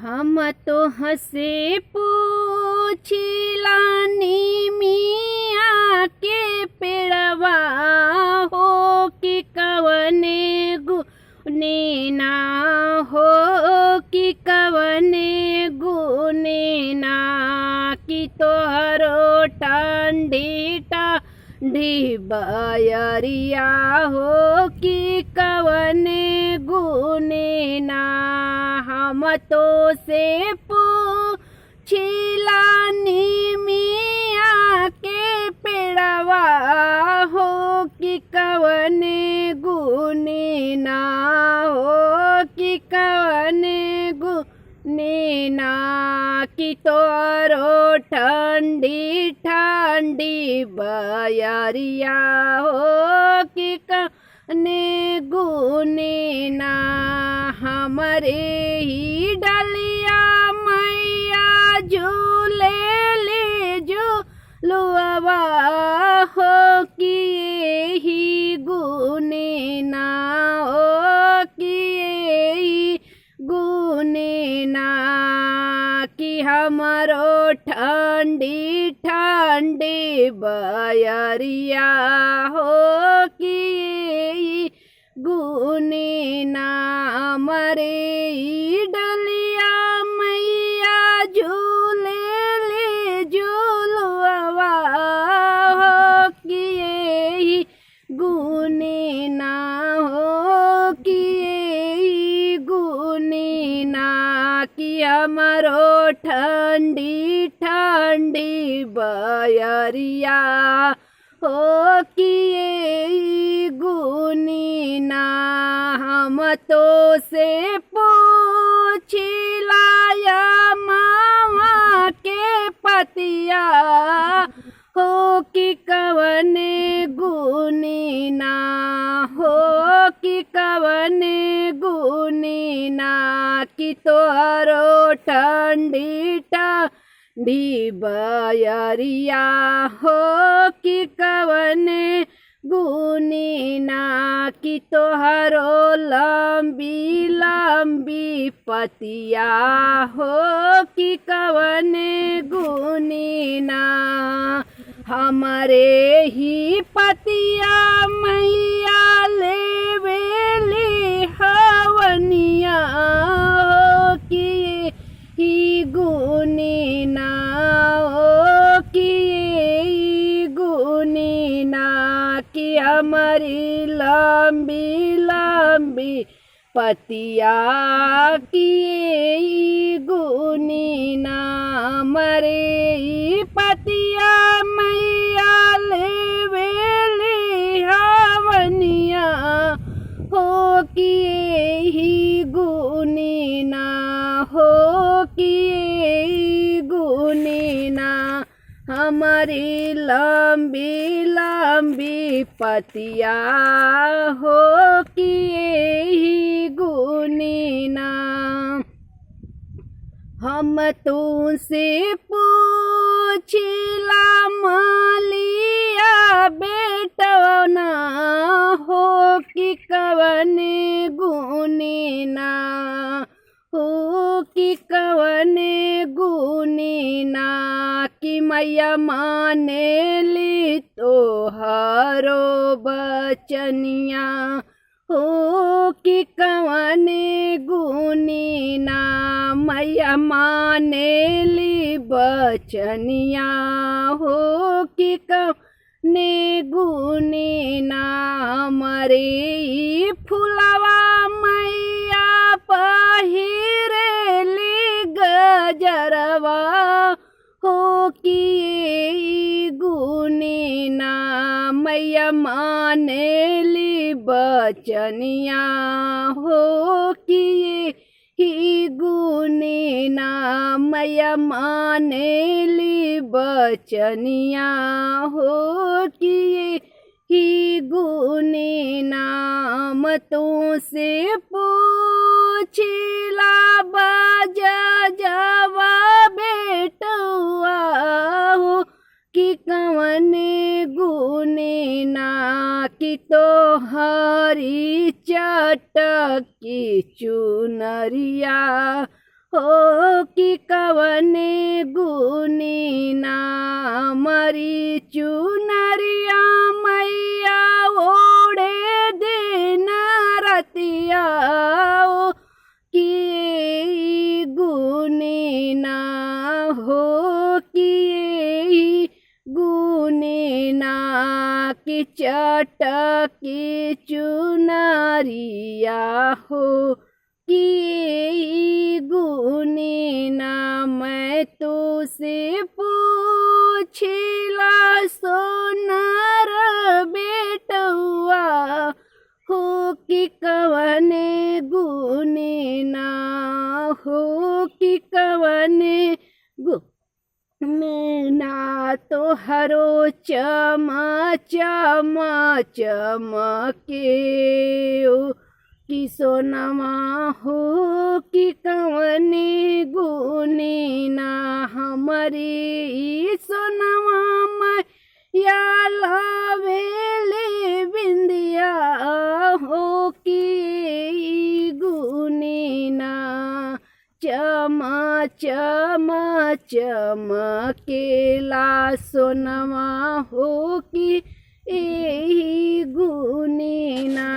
हम तो हंसे पूछिलानी मिया के पेड़वा हो कि कवने गुने ना हो कि कवने गुने ना कि तोहरो ठंडी बयरिया हो कि कवने गुने ना। हम तो से पूछिलानी मिया के पेड़वा हो कि कवने गुने ना हो कि कवने गुने ना कि तोरो ठंडी बयरिया हो कि कवने गुने ना। हमरे ही डलिया मैया झूले ले झूलुआ हो कि ही गुने ना हो कि ही गुने ना कि हमरो ठंडी बयरिया हो कि गुने ना। मरे डलिया मैया झूले ले झूलुआ हो कि गुने ना हो कि गुने ना कि हमरो ठंडी बयरिया हो कि गुने ना। हम तो से पूछिलाया मावा के पतिया हो कि कवने गुने ना हो कि कवने गुने ना कि तोहरो ठंडी बयरिया हो कि कवने गुने ना कि तोहरो लंबी पतिया हो कि कवने गुने ना। हमरे ही पतिया मैया लेवेली हवनिया हो कि ही गुने ना हो कि गुने ना कि हमारी लंबी पतिया की गुने ना। मरे पतिया मैया लेवेली हवनिया हो कि ही गुने ना हो कि गुने ना। हमारी लंबी पतिया हो कि गुने ना। हम तुमसे पूछिला मालिया बेटवना हो कि कवने गुने ना हो कि कवने गुने ना कि मैया माने ली तोहरो बचनिया हो कि कवने गुने ना। मैया माने ली बचनिया हो कि कवने गुने ना। मरे फुलवा मैया पहिरेली गजरवा हो कि गुने ना। मैया माने ली बचनिया हो कि ही गुने ना। मैया माने ली बचनिया हो कि ही गुने ना। मतों से पूछिला बाजा जवा बेटुआ हो कि कवने गुने ना कि तोहरी चटकी चुनरिया हो कि कवने गुनी ना मरी चुनरिया मैया ओढ़े दिन रतिया ओ कि गुनी ना हो कि गुनी ना कि चटकी चुनरिया हो कि गुनी ना मैं तुझसे पूछिला सोनार बेटुआ हो कि कवने गुनी ना हो कि कवने ना तो हरो चमा चमा चमके ओ कि सोनमा हो कि कवने गुनी ना हमारी सोनमा मैया लावेले बिंदिया हो कि गुनी ना चमा चमा चमकेला सोनमा हो कि गुनी ना।